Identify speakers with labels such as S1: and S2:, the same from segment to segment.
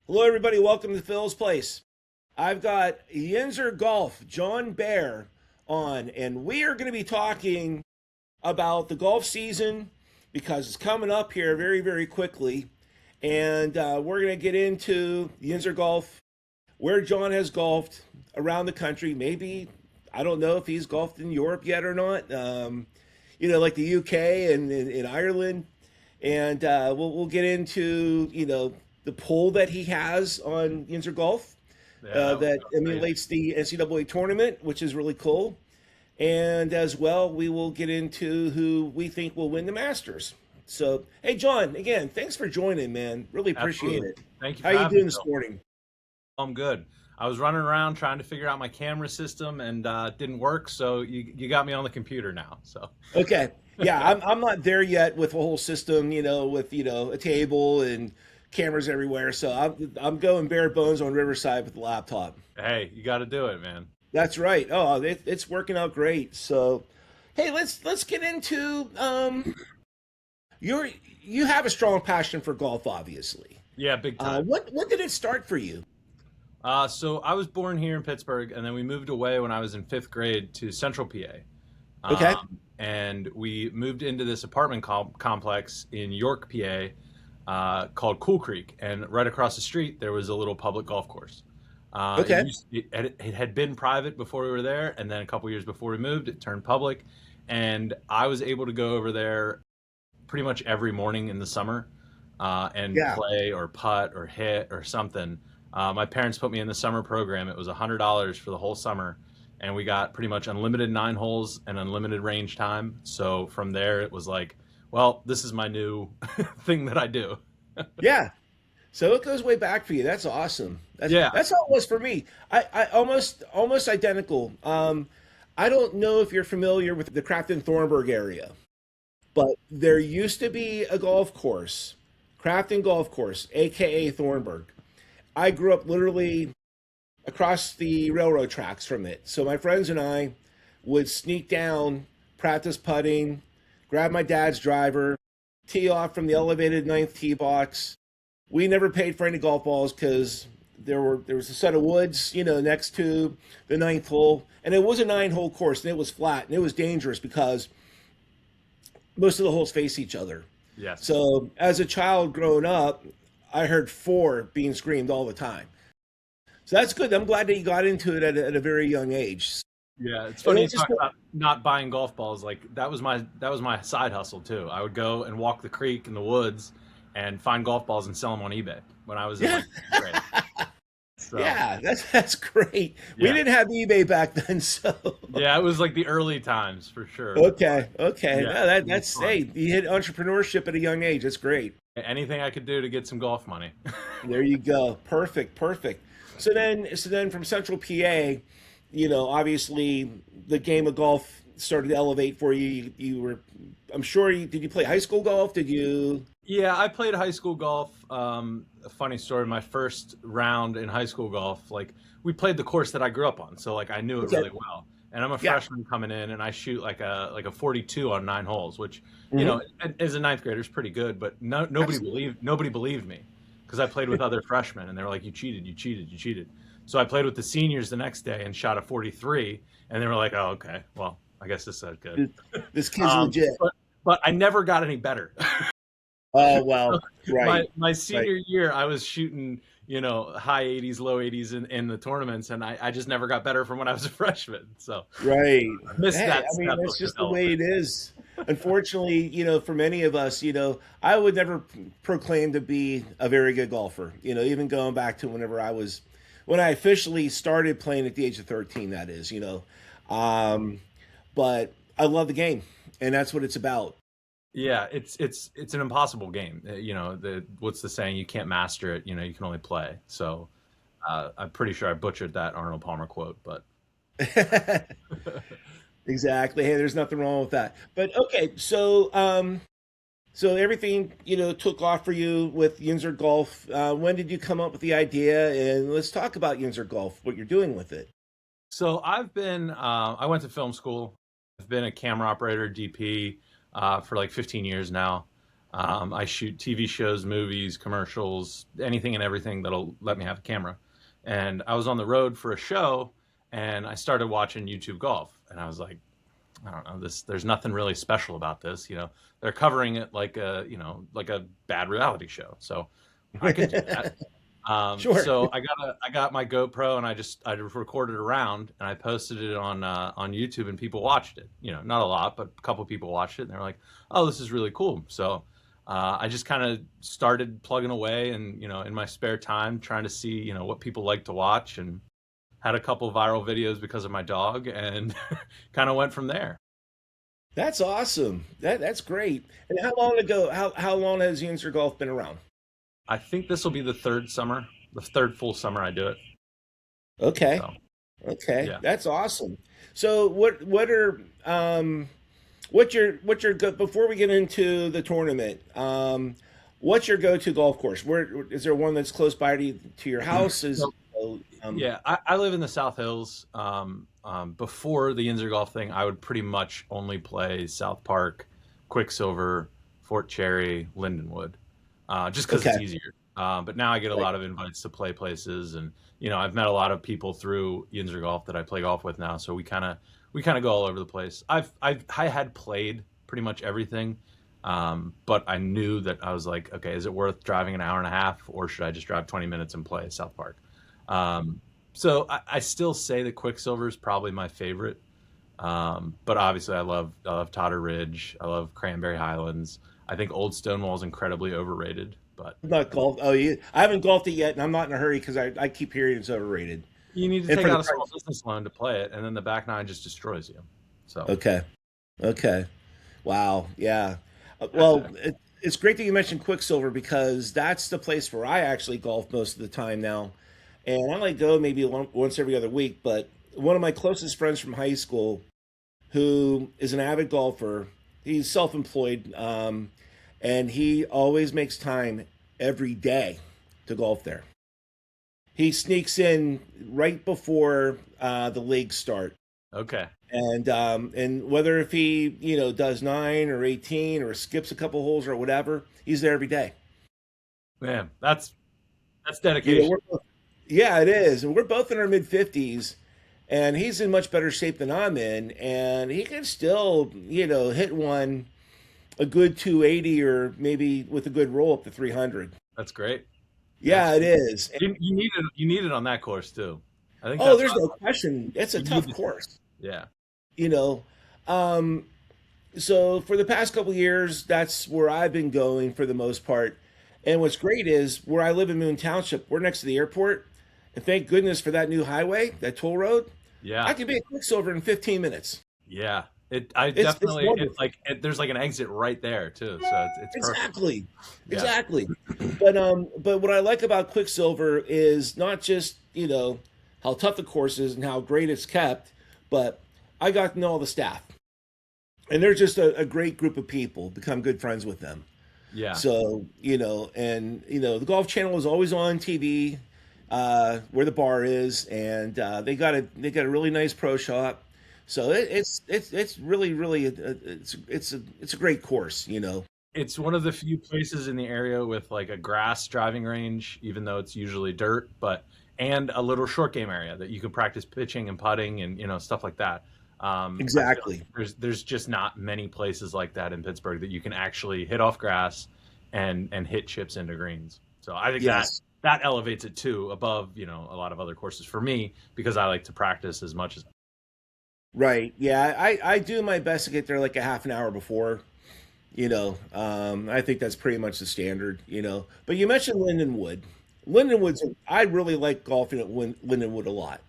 S1: Hello, everybody. Welcome to Phil's Place. I've got Yinzer Golf, John Bair, on, and we are going to be talking about the golf season because it's coming up here very, very quickly. And we're going to get into Yinzer Golf, where John has golfed around the country. Maybe, I don't know if he's golfed in Europe yet or not, like the UK and in Ireland. And we'll get into, the poll that he has on Yinzer Golf
S2: Yeah, that would
S1: that
S2: sound great.
S1: emulates the NCAA tournament, which is really cool. And as well, we will get into who we think will win the Masters. So, hey, John, again, thanks for joining, man. Really appreciate
S2: Absolutely.
S1: it.
S2: Thank you
S1: How
S2: for
S1: you
S2: having me,
S1: doing this
S2: Phil.
S1: morning?
S2: I'm good. I was running around trying to figure out my camera system and it didn't work, so you got me on the computer now. So
S1: Okay. Yeah, I'm not there yet with the whole system, with a table and cameras everywhere. So I'm going bare bones on Riverside with the laptop.
S2: hey, you got to do it, man.
S1: That's right. Oh, it's working out great. So, hey, let's get into you have a strong passion for golf, obviously.
S2: Yeah, big time.
S1: What did it start for you?
S2: So I was born here in Pittsburgh, and then we moved away when I was in fifth grade to Central PA.
S1: Okay.
S2: And we moved into this apartment complex in York, PA, called Cool Creek. And right across the street, there was a little public golf course.
S1: Okay.
S2: It had been private before we were there, and then a couple years before we moved, it turned public. And I was able to go over there pretty much every morning in the summer and
S1: Yeah.
S2: play or putt or hit or something. My parents put me in the summer program. It was $100 for the whole summer, and we got pretty much unlimited 9 holes and unlimited range time. So from there, it was like, well, this is my new thing that I do.
S1: Yeah. So it goes way back for you. That's awesome.
S2: Yeah.
S1: That's how it was for me. I almost identical. I don't know if you're familiar with the Crafton Thornburg area, but there used to be a golf course, Crafton Golf Course, aka Thornburg. I grew up literally across the railroad tracks from it. So my friends and I would sneak down, practice putting, grab my dad's driver, tee off from the elevated ninth tee box. We never paid for any golf balls because there was a set of woods, next to the ninth hole, and it was a 9 hole course, and it was flat, and it was dangerous because most of the holes face each other.
S2: Yes.
S1: So as a child growing up, I heard four being screamed all the time. So that's good. I'm glad that you got into it at a very young age.
S2: Yeah, it's
S1: And
S2: funny
S1: it
S2: you
S1: just
S2: talk about not buying golf balls. Like that was my side hustle too. I would go and walk the creek in the woods and find golf balls and sell them on eBay when I was in
S1: yeah,
S2: like fifth grade. So
S1: yeah, that's great. We
S2: yeah,
S1: didn't have eBay back then, so
S2: yeah, it was like the early times for sure.
S1: okay.
S2: Yeah,
S1: No,
S2: it was
S1: that's
S2: fun.
S1: hey, you hit entrepreneurship at a young age. That's great.
S2: Anything I could do to get some golf money.
S1: There you go. Perfect, perfect. So then from Central PA, obviously the game of golf started to elevate for you. You were, I'm sure did you play high school golf? Did you?
S2: Yeah, I played high school golf. A funny story, my first round in high school golf, like we played the course that I grew up on, so like I knew it
S1: Okay.
S2: really well. And I'm a
S1: Yeah.
S2: freshman coming in, and I shoot like a 42 on 9 holes, which
S1: Hmm.
S2: as a ninth grader is pretty good, but
S1: Absolutely.
S2: nobody believed me because I played with other freshmen, and they were like, "You cheated, you cheated, you cheated." So I played with the seniors the next day and shot a 43, and they were like, "Oh, okay, well, I guess this is good."
S1: This kid's
S2: Um,
S1: legit.
S2: but I never got any better.
S1: Oh well,
S2: my
S1: right,
S2: my
S1: right.
S2: senior year, I was shooting, high 80s, low 80s in the tournaments, and I just never got better from when I was a freshman. So
S1: Right.
S2: I missed
S1: Hey,
S2: that
S1: I mean,
S2: step
S1: that's
S2: of
S1: just the way
S2: development.
S1: it is. Unfortunately, for many of us, I would never proclaim to be a very good golfer. Even going back to when I officially started playing at the age of 13, that is. Um, but I love the game, and that's what it's about.
S2: Yeah, it's an impossible game. The what's the saying? You can't master it. You can only play. So I'm pretty sure I butchered that Arnold Palmer quote, but
S1: Exactly. Hey, there's nothing wrong with that. But okay, so everything took off for you with Yinzer Golf. When did you come up with the idea? And let's talk about Yinzer Golf. What you're doing with it.
S2: so I went to film school. I've been a camera operator, DP, for like 15 years now. I shoot TV shows, movies, commercials, anything and everything that'll let me have a camera. And I was on the road for a show, and I started watching YouTube golf, and I was like, I don't know, this. There's nothing really special about this. They're covering it like like a bad reality show. So I could do that.
S1: Sure.
S2: So I got my GoPro, and I recorded a round, and I posted it on YouTube, and people watched it. Not a lot, but a couple people watched it, and they're like, "Oh, this is really cool." So I just kind of started plugging away, and in my spare time, trying to see what people like to watch, and had a couple viral videos because of my dog, and kind of went from there.
S1: That's awesome. That's great. And how long ago? How long has Yinzer Golf been around?
S2: I think this will be the third full summer I do it.
S1: Okay.
S2: So
S1: Okay.
S2: yeah.
S1: That's awesome. So what's your go before we get into the tournament? What's your go-to golf course? Where is there one that's close by to your house? Is
S2: So yeah, I live in the South Hills. Before the Yinzer golf thing, I would pretty much only play South Park, Quicksilver, Fort Cherry, Lindenwood, just because
S1: okay.
S2: it's easier. But now I get a
S1: Right.
S2: lot of invites to play places, and I've met a lot of people through Yinzer golf that I play golf with now. So we kind of go all over the place. I had played pretty much everything, but I knew that I was like, okay, is it worth driving an hour and a half, or should I just drive 20 minutes and play South Park? Um, so I still say that Quicksilver is probably my favorite. But obviously I love Totter Ridge. I love Cranberry Highlands. I think Old Stonewall is incredibly overrated, but
S1: I'm not golf. Oh, I haven't golfed it yet, and I'm not in a hurry because I keep hearing it's overrated.
S2: you need to
S1: And
S2: take
S1: for the
S2: out a small
S1: price.
S2: business loan to play it, and then the back nine just destroys you. So
S1: Okay. Okay. Wow. Yeah. Well, it's great that you mentioned Quicksilver because that's the place where I actually golf most of the time now. And I might go maybe once every other week. But one of my closest friends from high school, who is an avid golfer, he's self-employed, and he always makes time every day to golf there. He sneaks in right before the leagues start,
S2: okay,
S1: and whether if he does 9 or 18 or skips a couple holes or whatever, he's there every day.
S2: man, that's
S1: You know,
S2: dedication.
S1: yeah, it is, and we're both in our mid 50s, and he's in much better shape than I'm in, and he can still hit one a good 280 or maybe with a good roll up to 300.
S2: That's great.
S1: Yeah,
S2: That's
S1: it is.
S2: you need it on that course too. I think
S1: Oh,
S2: that's
S1: there's
S2: what
S1: no question. It's a
S2: you need
S1: tough
S2: to see.
S1: course.
S2: Yeah.
S1: You know, um, so for the past couple of years, that's where I've been going for the most part. And what's great is where I live in Moon Township, we're next to the airport, and thank goodness for that new highway, that toll road. I
S2: Yeah.
S1: can be at Quicksilver in 15 minutes.
S2: Yeah. I
S1: It's
S2: definitely it's
S1: wonderful.
S2: like there's like an exit right there too, so it's perfect.
S1: Exactly,
S2: Yeah.
S1: exactly. But what I like about Quicksilver is not just how tough the course is and how great it's kept, but I got to know all the staff, and they're just a great group of people. Become good friends with them.
S2: Yeah.
S1: So, and the Golf Channel is always on TV, where the bar is, and they got a really nice pro shop. So it's really really it's a great course.
S2: It's one of the few places in the area with like a grass driving range, even though it's usually dirt, but and a little short game area that you can practice pitching and putting and stuff like that. I feel like
S1: Exactly.
S2: there's just not many places like that in Pittsburgh that you can actually hit off grass and hit chips into greens. So I think that
S1: Yes.
S2: that elevates it too above a lot of other courses for me because I like to practice as much as.
S1: Right. Yeah. I do my best to get there like a half an hour before. I think that's pretty much the standard. But you mentioned Lindenwood. I really like golfing at Lindenwood a lot.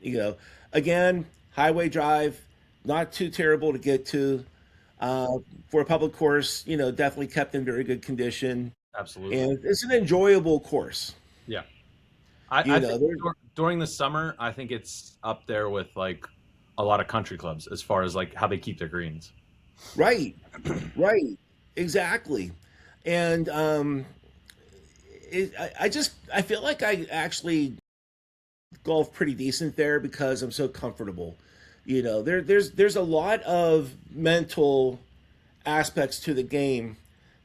S1: Again, highway drive, not too terrible to get to. Uh, for a public course, definitely kept in very good condition,
S2: Absolutely.
S1: and it's an enjoyable course.
S2: Yeah.
S1: You
S2: I
S1: know,
S2: think
S1: there,
S2: during the summer, I think it's up there with like a lot of country clubs as far as like how they keep their greens.
S1: right, right, exactly, and I feel like I actually golf pretty decent there because I'm so comfortable. There's a lot of mental aspects to the game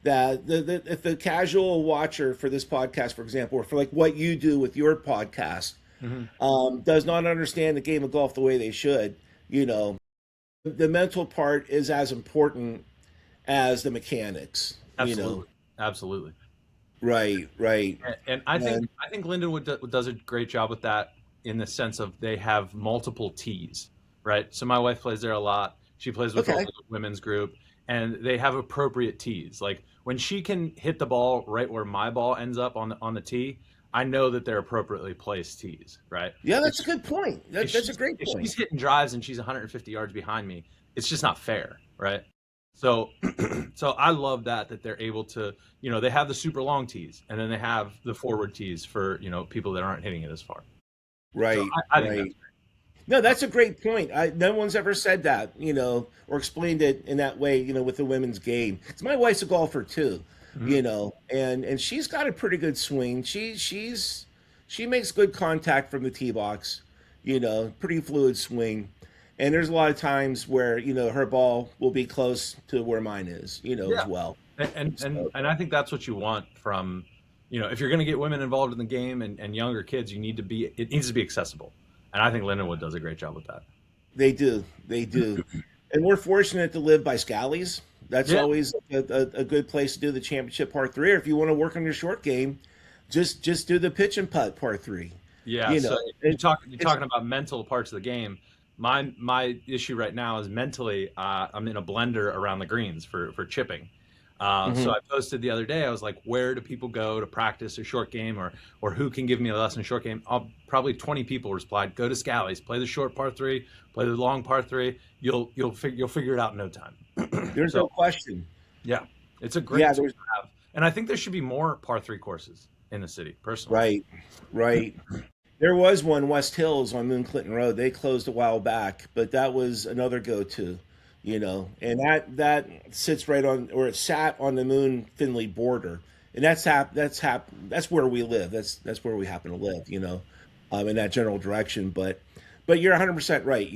S1: that if the casual watcher for this podcast, for example, or for like what you do with your podcast,
S2: Hmm.
S1: does not understand the game of golf the way they should, you know, the mental part is as important as the mechanics, you know.
S2: Absolutely, absolutely.
S1: Right, right.
S2: And
S1: And
S2: I think Lindenwood does a great job with that in the sense of they have multiple tees, right? So my wife plays there a lot. She plays with all
S1: okay.
S2: the women's group, and they have appropriate tees. Like when she can hit the ball right where my ball ends up on the tee, I know that they're appropriately placed tees, right?
S1: Yeah,
S2: If
S1: that's a good point. That's a great
S2: if
S1: point.
S2: she's hitting drives and she's 150 yards behind me, it's just not fair, right? So so I love that they're able to, they have the super long tees and then they have the forward tees for, people that aren't hitting it as far. So
S1: Right,
S2: I think that's
S1: right. No, that's a great point. No one's ever said that, or explained it in that way, with the women's game. 'Cause my wife's a golfer too,
S2: great. Hmm.
S1: and she's got a pretty good swing. She makes good contact from the tee box, pretty fluid swing. And there's a lot of times where, her ball will be close to where mine is, as
S2: Yeah.
S1: well. So,
S2: And I think that's what you want from, if you're going to get women involved in the game and younger kids, it needs to be accessible. And I think Lindenwood does a great job with that.
S1: they do. They do. And we're fortunate to live by Scally's. That's
S2: Yeah.
S1: always a good place to do the championship par three. Or if you want to work on your short game, just do the pitch and putt par three.
S2: Yeah.
S1: You
S2: So
S1: know, it,
S2: you're
S1: it's
S2: talking about mental parts of the game. My issue right now is mentally, I'm in a blender around the greens for chipping. So
S1: mhm.
S2: I posted the other day. I was like, "Where do people go to practice a short game, or who can give me a lesson in short game?" Probably 20 people replied, "Go to Scally's, play the short par three, play the long par three. You'll figure it out in no time."
S1: There's
S2: So
S1: no question.
S2: yeah, it's a great
S1: Yeah,
S2: tool
S1: there's
S2: to have, and I think there should be more par three courses in the city. Personally,
S1: right, right. There was one West Hills on Moon Clinton Road. They closed a while back, but that was another go-to, and that sits right on, or it sat on the Moon Finley border, and that's where we live. That's where we happen to live, in that general direction. But you're 100% right.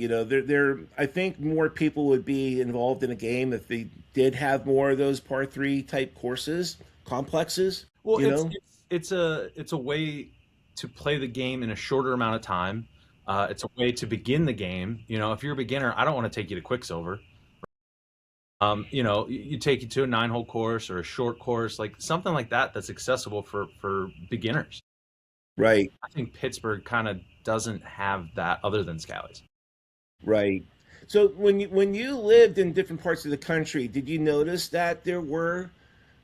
S1: There I think more people would be involved in a game if they did have more of those par three type courses, complexes.
S2: well,
S1: You know,
S2: it's a way to play the game in a shorter amount of time. It's a way to begin the game. If you're a beginner, I don't want to take you to Quicksilver. You take you to a 9-hole course or a short course, like something like that that's accessible for beginners.
S1: right.
S2: I think Pittsburgh kind of doesn't have that other than Scally's.
S1: Right. So when you lived in different parts of the country, did you notice that there were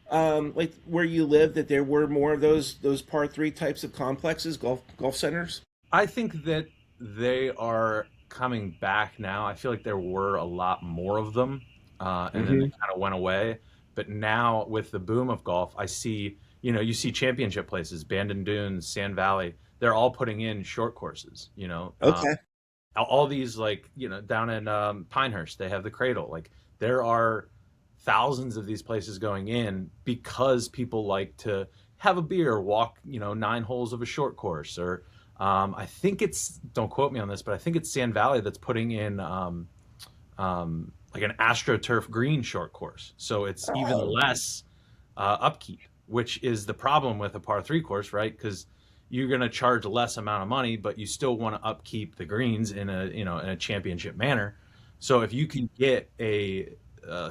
S1: like where you lived that there were more of those par three types of complexes, golf centers?
S2: I think that they are coming back now. I feel like there were a lot more of them, and then they
S1: Hmm.
S2: kind of went away. But now with the boom of golf, I see, you see championship places, Bandon Dunes, Sand Valley, they're all putting in short courses,
S1: Okay.
S2: all these like, down in Pinehurst, they have the Cradle. Like there are thousands of these places going in because people like to have a beer, walk, 9 holes of a short course, or I think don't quote me on this, but I think it's Sand Valley that's putting in like an AstroTurf green short course. So it's even
S1: Oh,
S2: less upkeep, which is the problem with a par three course, right? Because you're going to charge less amount of money, but you still want to upkeep the greens in a championship manner. So if you can get a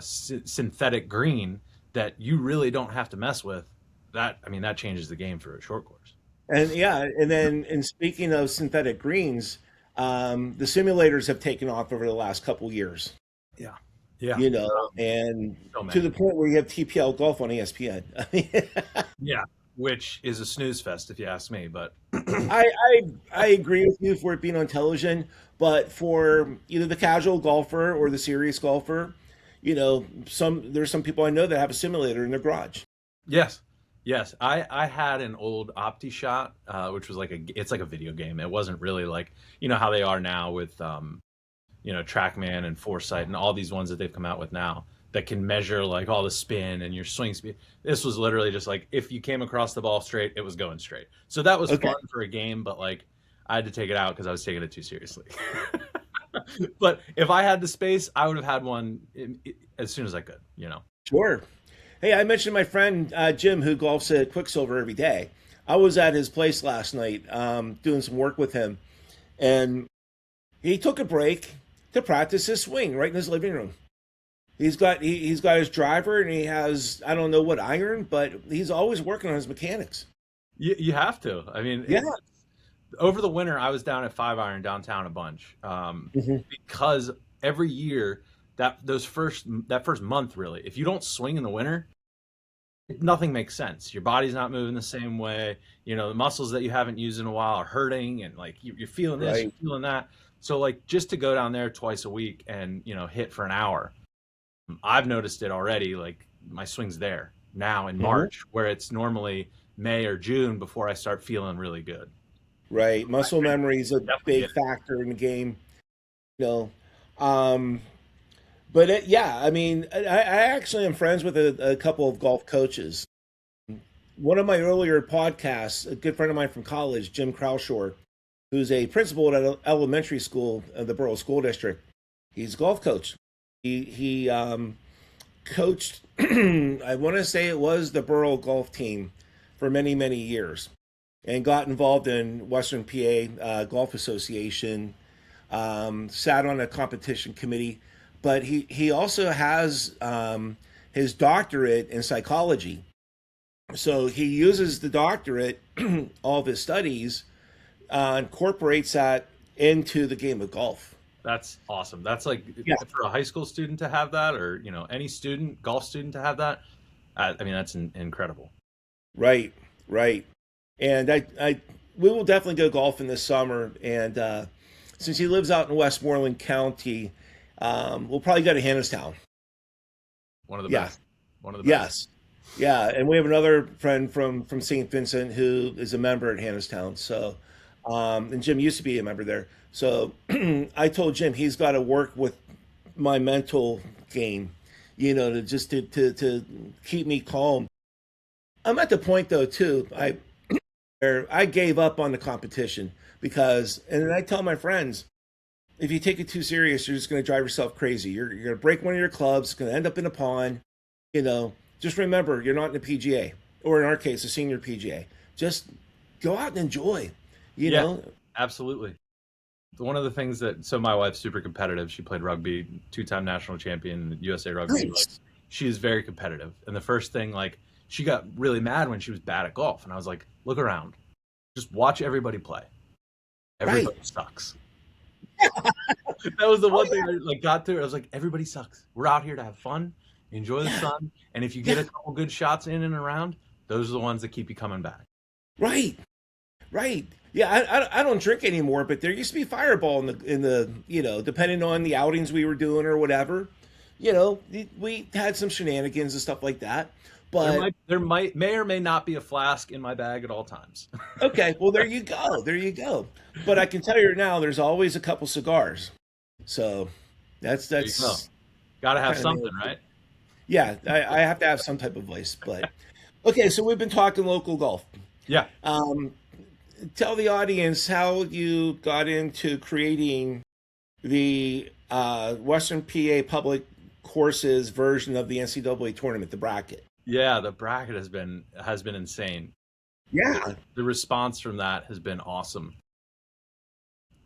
S2: synthetic green that you really don't have to mess with, that changes the game for a short course.
S1: and yeah, and speaking of synthetic greens, the simulators have taken off over the last couple years.
S2: Yeah, yeah,
S1: And
S2: so
S1: to
S2: many.
S1: the point where you have TPL golf on ESPN. I mean,
S2: Yeah, which is a snooze fest if you ask me. But
S1: I agree with you for it being on television, but for either the casual golfer or the serious golfer, there's some people I know that have a simulator in their garage.
S2: yes, yes, I had an old OptiShot, which was it's like a video game. It wasn't really like how they are now with TrackMan and Foresight and all these ones that they've come out with now that can measure like all the spin and your swing speed. This was literally just like if you came across the ball straight, it was going straight. So that was
S1: Okay.
S2: fun for a game, but like I had to take it out because I was taking it too seriously. But if I had the space, I would have had one as soon as I could.
S1: Sure. Hey, I mentioned my friend Jim, who golfs at Quicksilver every day. I was at his place last night doing some work with him, and he took a break to practice his swing right in his living room. He's got his driver, and he has, I don't know what iron, but he's always working on his mechanics.
S2: You have to. I mean,
S1: Yeah.
S2: over the winter, I was down at Five Iron downtown a bunch,
S1: Hmm.
S2: because every year that first month, really, if you don't swing in the winter, nothing makes sense. Your body's not moving the same way. The muscles that you haven't used in a while are hurting, and like you're feeling this, you're
S1: Right.
S2: feeling that. So like just to go down there twice a week and hit for an hour, I've noticed it already. Like my swing's there now in
S1: Hmm.
S2: March, where it's normally May or June before I start feeling really good.
S1: Right. Muscle memory is a
S2: Definitely
S1: big
S2: get
S1: factor in the game. You know, um, but yeah, I mean, I actually am friends with a couple of golf coaches. One of my earlier podcasts, a good friend of mine from college, Jim Crowshore, who's a principal at an elementary school of the Borough School District. He's a golf coach. He coached, I want to say it was the Borough golf team for many, many years, and got involved in Western PA Golf Association, sat on a competition committee, but he also has his doctorate in psychology. So he uses the doctorate, all of his studies, incorporates that into the game of golf.
S2: That's awesome. That's like
S1: Yeah,
S2: for a high school student to have that, or any student, golf student to have that. I mean, that's incredible.
S1: right, right. And we will definitely go golfing this summer. And since he lives out in Westmoreland County, we'll probably go to Hannistown.
S2: One of the
S1: Yeah,
S2: best. One of the best.
S1: yes, yeah. And we have another friend from St. Vincent who is a member at Hannistown. So, and Jim used to be a member there. So I told Jim he's got to work with my mental game, to just to keep me calm. I'm at the point though too. Where I gave up on the competition because, and then I tell my friends, if you take it too serious, you're just going to drive yourself crazy. You're going to break one of your clubs. It's going to end up in a pond. Just remember, you're not in the PGA, or in our case, a senior PGA. Just go out and enjoy. You
S2: Yeah,
S1: know,
S2: absolutely. One of the things so my wife's super competitive. She played rugby, two-time national champion in USA Rugby. Like
S1: nice,
S2: she is very competitive. And the first thing, like she got really mad when she was bad at golf, and I was like, look around, just watch everybody play.
S1: right?
S2: Everybody sucks. That was the
S1: Oh
S2: one thing I like got to. I was like, everybody sucks. We're out here to have fun, enjoy the
S1: yeah,
S2: sun, and if you
S1: yeah,
S2: get a couple good shots in and around, those are the ones that keep you coming back.
S1: right, right. Yeah, I don't drink anymore, but there used to be Fireball in the depending on the outings we were doing or whatever. We had some shenanigans and stuff like that. But
S2: May or may not be a flask in my bag at all times.
S1: okay, well there you go, there you go. But I can tell you now, there's always a couple cigars. So that's
S2: There you go.
S1: that's
S2: Got to have
S1: kind of
S2: something, right?
S1: yeah. I have to have some type of vice. But okay, so we've been talking local golf.
S2: Yeah.
S1: Um, Tell the audience how you got into creating the Western PA public courses version of the NCAA tournament, the bracket.
S2: Yeah, the bracket has been insane.
S1: Yeah.
S2: The response from that has been awesome.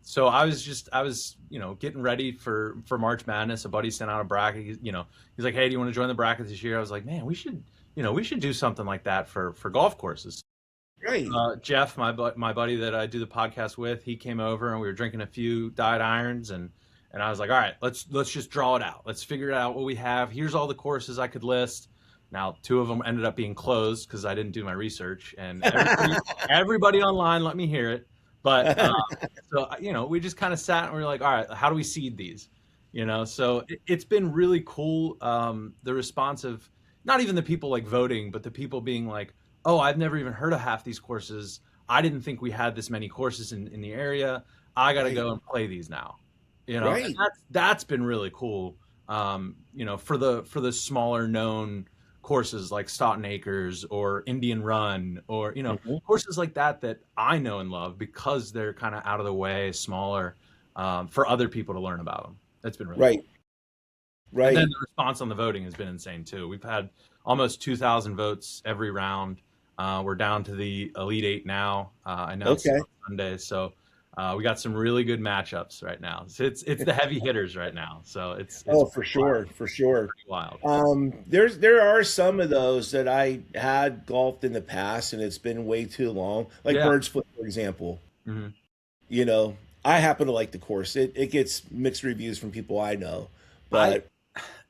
S2: So I was, getting ready for March Madness. A buddy sent out a bracket. He's like, "Hey, do you want to join the bracket this year?" I was like, "Man, we should do something like that for golf courses."
S1: Right.
S2: Jeff, my buddy that I do the podcast with, he came over and we were drinking a few dyed irons, and I was like, all right, let's just draw it out. Let's figure out what we have. Here's all the courses I could list. Now, two of them ended up being closed because I didn't do my research, and everybody online let me hear it. But so we just kind of sat and we were like, all right, how do we seed these? So it's been really cool. The response of not even the people like voting, but the people being like, oh, I've never even heard of half these courses. I didn't think we had this many courses in the area. I got to
S1: Right.
S2: go and play these now. And
S1: Right.
S2: that's been really cool. For the smaller known courses like Stoughton Acres or Indian Run or
S1: Mhm.
S2: courses like that I know and love because they're kind of out of the way, smaller, for other people to learn about them. That's been really
S1: Right.
S2: cool. And then
S1: Right.
S2: the response on the voting has been insane too. We've had almost 2,000 votes every round. We're down to the Elite Eight now. I announced it
S1: Okay.
S2: on Sunday, so we got some really good matchups right now. So it's the heavy hitters right now. So it's
S1: Oh, for
S2: pretty wild.
S1: sure, for sure.
S2: Pretty wild.
S1: There are some of those that I had golfed in the past, and it's been way too long. Like
S2: Yeah.
S1: Bird's Foot, for example.
S2: Hmm.
S1: You know, I happen to like the course. It gets mixed reviews from people I know,
S2: I
S1: but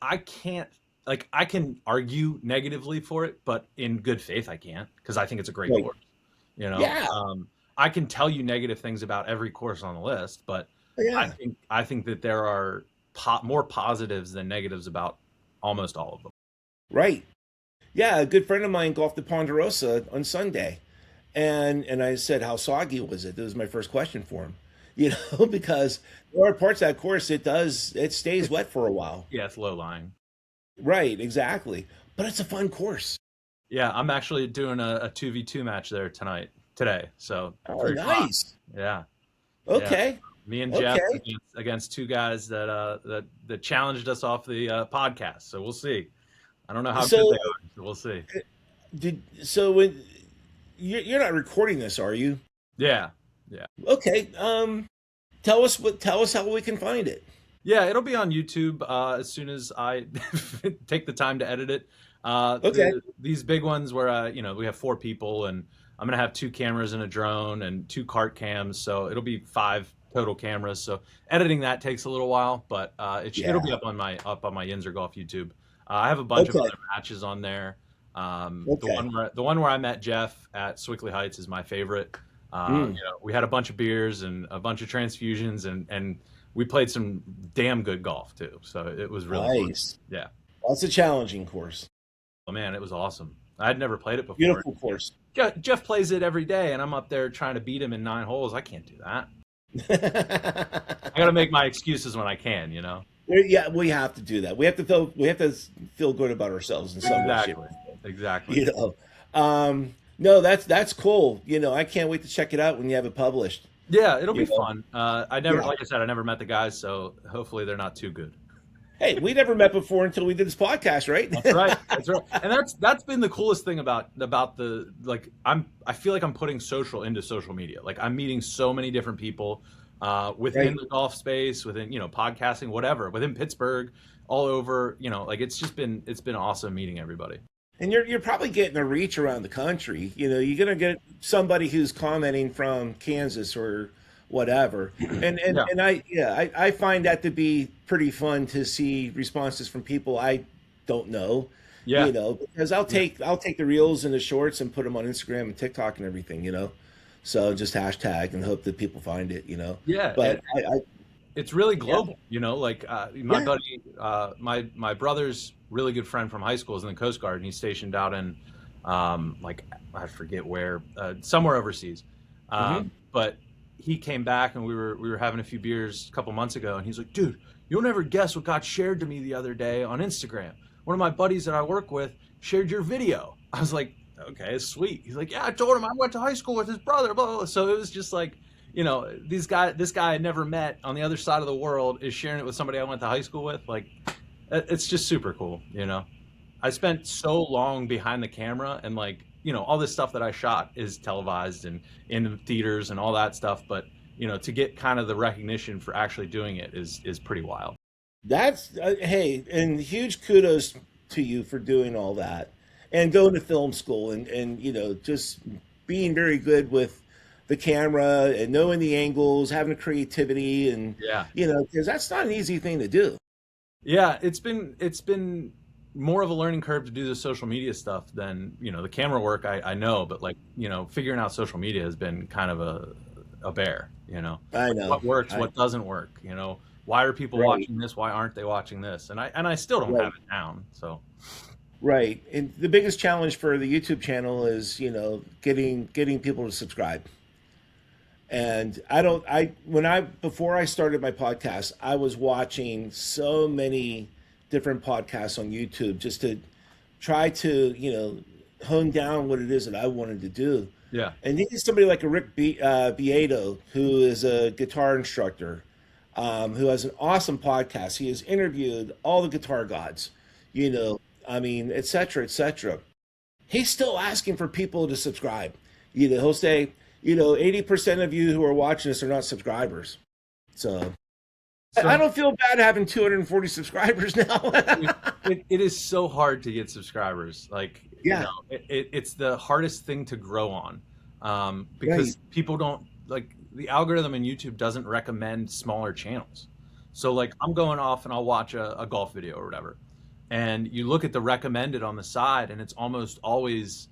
S2: I can't like I can argue negatively for it, but in good faith I can't because I think it's a great
S1: like,
S2: course. You know,
S1: yeah,
S2: I can tell you negative things about every course on the list, but
S1: yeah,
S2: I think that there are more positives than negatives about almost all of them.
S1: right. Yeah, a good friend of mine golfed at Ponderosa on Sunday, and I said, "How soggy was it?" That was my first question for him. You know, because there are parts of that course it stays wet for a while.
S2: Yeah, it's low lying.
S1: Right, exactly. But it's a fun course.
S2: Yeah, I'm actually doing a 2v2 match there today. So
S1: Oh,
S2: 3 o'clock.
S1: nice.
S2: Yeah, yeah.
S1: Okay,
S2: Me and Jeff
S1: okay.
S2: against two guys that challenged us off the podcast. So we'll see. I don't know how good
S1: So
S2: they are. So we'll see.
S1: when you're not recording this, are you?
S2: Yeah, yeah,
S1: Okay. Tell us how we can find it.
S2: yeah. It'll be on YouTube as soon as I take the time to edit it.
S1: Okay.
S2: These big ones where we have 4 people, and I'm gonna have 2 cameras and a drone and 2 cart cams, so it'll be 5 total cameras. So editing that takes a little while, but it'll be
S1: Yeah.
S2: up on my Yinzer Golf YouTube. I have a bunch of
S1: Okay.
S2: other matches on there. The
S1: Okay.
S2: one where I met Jeff at Swickley Heights is my favorite.
S1: Mm,
S2: We had a bunch of beers and a bunch of transfusions, and we played some damn good golf too. So it was really fun.
S1: nice.
S2: Yeah.
S1: That's a challenging course.
S2: Oh man, it was awesome. I'd never played it before.
S1: Beautiful course.
S2: Jeff plays it every day, and I'm up there trying to beat him in 9 holes. I can't do that. I got to make my excuses when I can.
S1: Yeah, we have to do that. We have to feel good about ourselves in some way, shape,
S2: Exactly. Exactly.
S1: you know. No, that's cool. I can't wait to check it out when you have it published.
S2: Yeah, it'll be
S1: You know.
S2: fun.
S1: Yeah.
S2: Like I said, I never met the guys, so hopefully they're not too good.
S1: Hey, we never met before until we did this podcast, right?
S2: That's right. That's right. And that's been the coolest thing about the like I feel like I'm putting social into social media. Like I'm meeting so many different people within
S1: Right.
S2: the golf space, within podcasting, whatever, within Pittsburgh, all over. Like it's been awesome meeting everybody.
S1: And you're probably getting a reach around the country. You're gonna get somebody who's commenting from Kansas or whatever. And and
S2: Yeah.
S1: and I find that to be pretty fun to see responses from people I don't know.
S2: Yeah.
S1: Because I'll take the reels and the shorts and put them on Instagram and TikTok and everything. So just hashtag and hope that people find it.
S2: Yeah. And
S1: But
S2: it's really
S1: yeah,
S2: global, like my
S1: yeah.
S2: buddy, my brother's really good friend from high school is in the Coast Guard, and he's stationed out in, like I forget where, somewhere overseas.
S1: Hmm.
S2: But he came back, and we were having a few beers a couple months ago, and he's like, "Dude, you'll never guess what got shared to me the other day on Instagram. One of my buddies that I work with shared your video." I was like, "Okay, sweet." He's like, "Yeah, I told him I went to high school with his brother." Blah, blah, blah. So it was just like, this guy I never met on the other side of the world is sharing it with somebody I went to high school with. Like, it's just super cool. I spent so long behind the camera, and like, all this stuff that I shot is televised and in theaters and all that stuff. But, to get kind of the recognition for actually doing it is pretty wild.
S1: That's hey, and huge kudos to you for doing all that and going to film school and just being very good with the camera and knowing the angles, having the creativity and
S2: Yeah.
S1: because that's not an easy thing to do.
S2: Yeah, it's been more of a learning curve to do the social media stuff than, the camera work I know, but like, figuring out social media has been kind of a bear.
S1: I know.
S2: What works,
S1: I
S2: what doesn't work, why are people
S1: Right,
S2: watching this? Why aren't they watching this? And I still don't
S1: right,
S2: have it down. So
S1: right. And the biggest challenge for the YouTube channel is getting people to subscribe. And I don't I when I before I started my podcast, I was watching so many different podcasts on YouTube just to try to, hone down what it is that I wanted to do.
S2: yeah.
S1: And you need somebody like a Rick Beato, who is a guitar instructor. who has an awesome podcast. He has interviewed all the guitar gods, you know, I mean, et cetera, et cetera. He's still asking for people to subscribe. He'll say, 80% of you who are watching this are not subscribers. So I
S2: So
S1: don't feel bad having 240 subscribers now.
S2: it is so hard to get subscribers. Like,
S1: Yeah,
S2: it's the hardest thing to grow on,
S1: right.
S2: because people don't like the algorithm in YouTube doesn't recommend smaller channels. So like I'm going off and I'll watch a golf video or whatever, and you look at the recommended on the side, and it's almost always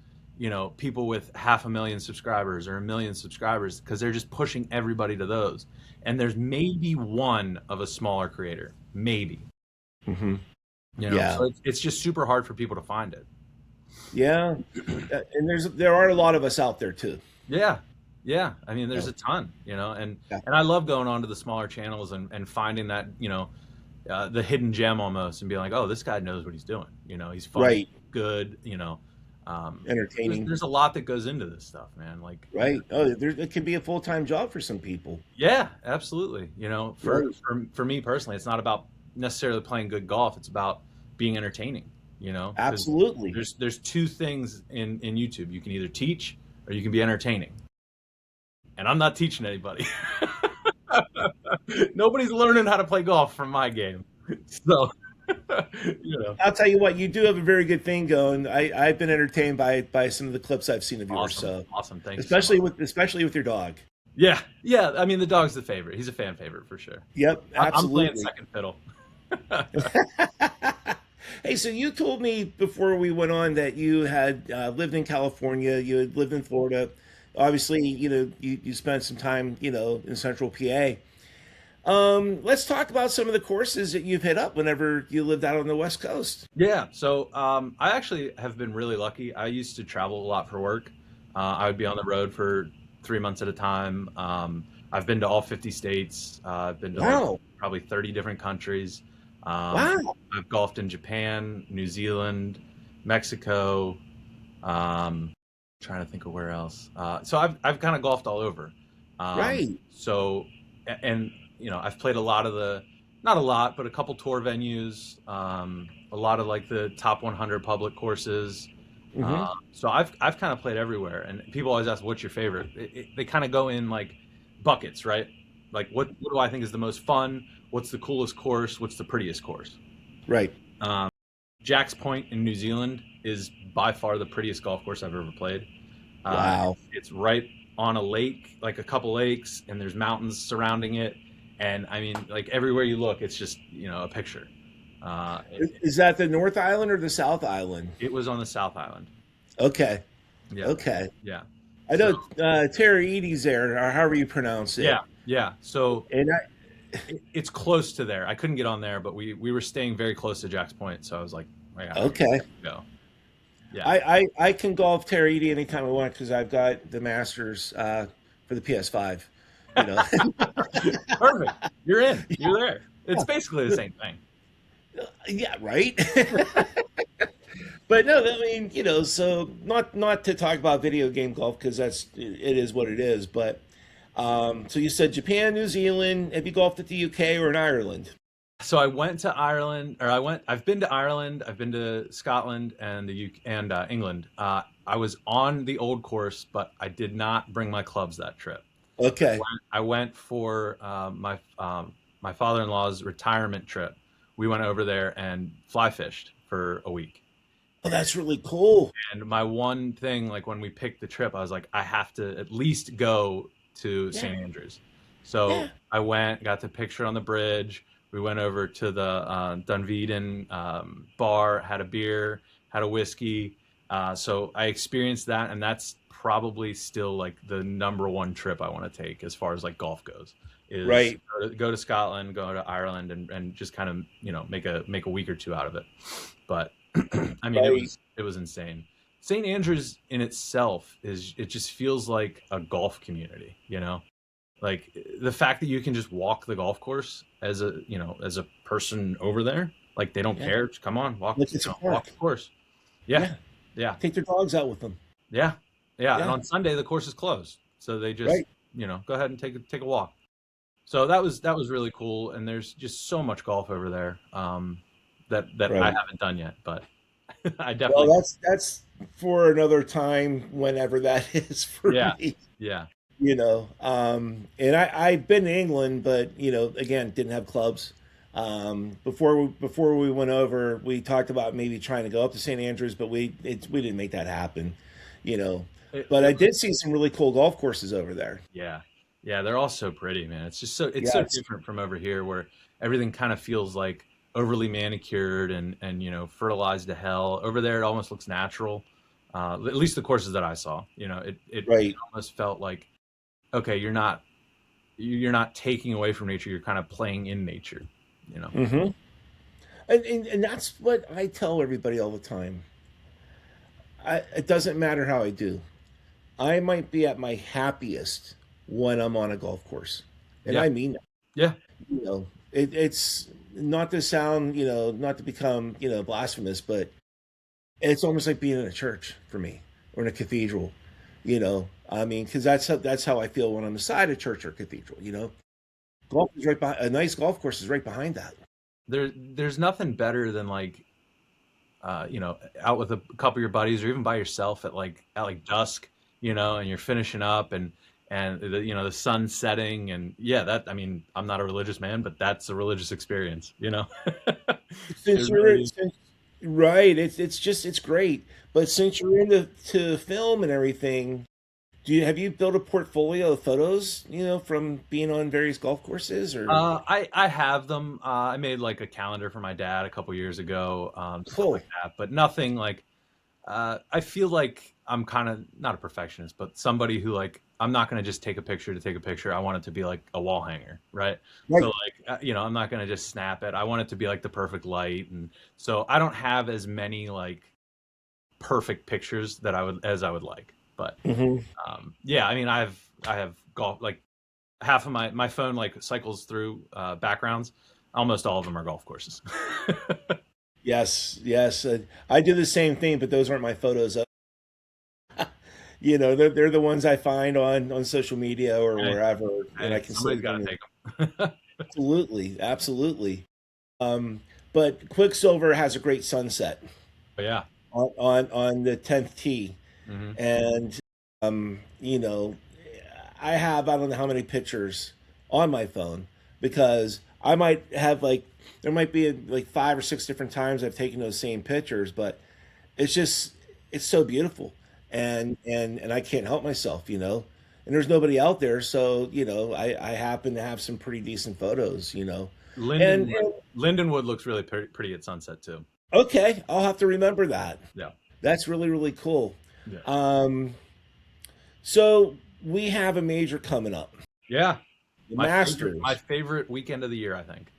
S2: people with 500,000 subscribers or 1 million subscribers, because they're just pushing everybody to those. And there's maybe one of a smaller creator, maybe.
S1: Hmm. Yeah,
S2: So it's just super hard for people to find it.
S1: yeah. And there are a lot of us out there too.
S2: Yeah. Yeah. I mean,
S1: Yeah,
S2: there's a ton, and
S1: yeah.
S2: I love going on to the smaller channels and finding that, the hidden gem almost, and being like, oh, this guy knows what he's doing. He's funny,
S1: Right.
S2: good,
S1: Entertaining.
S2: there's a lot that goes into this stuff, man. Like,
S1: Right. Oh, it could be a full-time job for some people.
S2: yeah, absolutely. For,
S1: Right.
S2: for me personally, it's not about necessarily playing good golf. It's about being entertaining, because
S1: Absolutely.
S2: there's two things in YouTube. You can either teach or you can be entertaining. And I'm not teaching anybody. Nobody's learning how to play golf from my game. So,
S1: I'll tell you what, you do have a very good thing going. I've been entertained by some of the clips I've seen of yours.
S2: awesome.
S1: So
S2: Awesome. Thank you so
S1: especially
S2: much.
S1: with your dog.
S2: Yeah. Yeah. I mean, the dog's the favorite. He's a fan favorite for sure.
S1: Yep,
S2: I'm playing
S1: absolutely.
S2: second fiddle.
S1: Hey, so you told me before we went on that you had lived in California, you had lived in Florida. Obviously, you spent some time, in Central PA. Let's talk about some of the courses that you've hit up whenever you lived out on the West Coast.
S2: Yeah. So I actually have been really lucky. I used to travel a lot for work. I would be on the road for 3 months at a time. I've been to all 50 states. I've been to like
S1: Wow.
S2: probably 30 different countries. Um,
S1: Wow.
S2: I've golfed in Japan, New Zealand, Mexico. Trying to think of where else. So I've kind of golfed all over.
S1: Right.
S2: So and I've played a lot of not a lot, but a couple tour venues. A lot of like the top 100 public courses.
S1: Hmm.
S2: So I've kind of played everywhere, and people always ask, "What's your favorite?" They kind of go in like buckets, right? Like what do I think is the most fun? What's the coolest course? What's the prettiest course?
S1: Right.
S2: Um, Jack's Point in New Zealand is by far the prettiest golf course I've ever played.
S1: Wow.
S2: It's right on a lake, like a couple lakes, and there's mountains surrounding it. And I mean, like everywhere you look, it's just a picture.
S1: Is that the North Island or the South Island?
S2: It was on the South Island.
S1: Okay.
S2: Yeah,
S1: Okay.
S2: yeah.
S1: I
S2: So
S1: know Terry Edie's there, or however you pronounce it.
S2: yeah, yeah. So
S1: And
S2: it's close to there. I couldn't get on there, but we were staying very close to Jack's Point, so I was like, I gotta
S1: okay.
S2: go. Yeah,
S1: I can golf Terry Edie anytime I want because I've got the Masters for the PS5. You know.
S2: perfect. You're in. You're there. It's basically the same thing.
S1: Yeah, right. But no, I mean, so not to talk about video game golf because it is what it is. But so you said Japan, New Zealand. Have you golfed at the UK or in Ireland?
S2: So I went to Ireland, or I've been to Ireland, I've been to Scotland and the UK and England. I was on the old course, but I did not bring my clubs that trip.
S1: Okay.
S2: I went for my father-in-law's retirement trip. We went over there and fly fished for a week.
S1: Oh, that's really cool.
S2: And my one thing, like when we picked the trip, I was like, I have to at least go to
S1: Yeah.
S2: St. Andrews. So
S1: Yeah.
S2: I went, got the picture on the bridge. We went over to the Dunvegan bar, had a beer, had a whiskey. So I experienced that, and that's probably still like the number one trip I want to take as far as like golf goes. Is
S1: Right.
S2: go to Scotland, go to Ireland, and just kind of make a week or two out of it. But I mean,
S1: Right.
S2: it was insane. St. Andrews in itself it just feels like a golf community, like the fact that you can just walk the golf course as a person over there, like they don't
S1: Yeah.
S2: care. Just come on,
S1: Like it's a
S2: walk
S1: park.
S2: the course. Yeah,
S1: Yeah.
S2: yeah,
S1: Take their dogs out with them.
S2: yeah, yeah. And
S1: Yeah.
S2: on Sunday the course is closed, so they just
S1: Right.
S2: go ahead and take a walk. So that was really cool, and there's just so much golf over there that I
S1: Right.
S2: haven't done yet, but I
S1: Well,
S2: definitely.
S1: that's for another time, whenever that is for
S2: Yeah,
S1: me.
S2: yeah,
S1: And I've been to England, but again, didn't have clubs. Before we went over, we talked about maybe trying to go up to St. Andrews, but we didn't make that happen. You know,
S2: it,
S1: but
S2: it
S1: I
S2: was
S1: did see some really cool golf courses over there.
S2: yeah, yeah. They're all so pretty, man. It's so
S1: Yes,
S2: different from over here, where everything kind of feels like overly manicured and fertilized to hell. Over there, it almost looks natural. At least the courses that I saw, it
S1: right.
S2: almost felt like, okay, you're not taking away from nature. You're kind of playing in nature. You know.
S1: hmm and that's what I tell everybody all the time. It doesn't matter how I do. I might be at my happiest when I'm on a golf course, and
S2: Yeah.
S1: I mean that.
S2: Yeah.
S1: It's not to sound, not to become, blasphemous, but it's almost like being in a church for me, or in a cathedral. I mean, because that's how I feel when I'm inside a church or cathedral. Golf is right behind. A nice golf course is right behind that.
S2: There's nothing better than like out with a couple of your buddies or even by yourself at like dusk, and you're finishing up and the sun's setting, and yeah, that I mean, I'm not a religious man, but that's a religious experience. It
S1: Since
S2: really
S1: you're
S2: is.
S1: since, right, it's great. But since you're into film and everything, have you built a portfolio of photos, from being on various golf courses or
S2: I have them. I made like a calendar for my dad a couple years ago, stuff
S1: cool?
S2: like that, but nothing like. I feel like I'm kind of not a perfectionist, but somebody who like I'm not gonna just take a picture to take a picture. I want it to be like a wall hanger, right? So
S1: Right.
S2: like I'm not gonna just snap it. I want it to be like the perfect light, and so I don't have as many like perfect pictures that I would like. But
S1: hmm
S2: yeah, I mean I have golf like half of my phone like cycles through backgrounds. Almost all of them are golf courses.
S1: Yes, yes. I do the same thing, but those aren't my photos. They're the ones I find on social media or
S2: Hey,
S1: wherever, and I
S2: hey,
S1: can
S2: somebody's
S1: save
S2: got
S1: them.
S2: to take them.
S1: Absolutely, absolutely. But Quicksilver has a great sunset
S2: But yeah.
S1: on the 10th tee,
S2: Hmm.
S1: and you know, I don't know how many pictures on my phone, because I might have like there might be like 5 or 6 different times I've taken those same pictures, but it's just it's so beautiful, and I can't help myself. And there's nobody out there, so I happen to have some pretty decent photos. and,
S2: Lindenwood.
S1: and
S2: Lindenwood looks really pretty at sunset too.
S1: okay, I'll have to remember that.
S2: Yeah.
S1: That's really really cool.
S2: Yeah.
S1: um so we have a major coming up,
S2: Yeah.
S1: the
S2: My
S1: Masters.
S2: favorite weekend of the year, I think.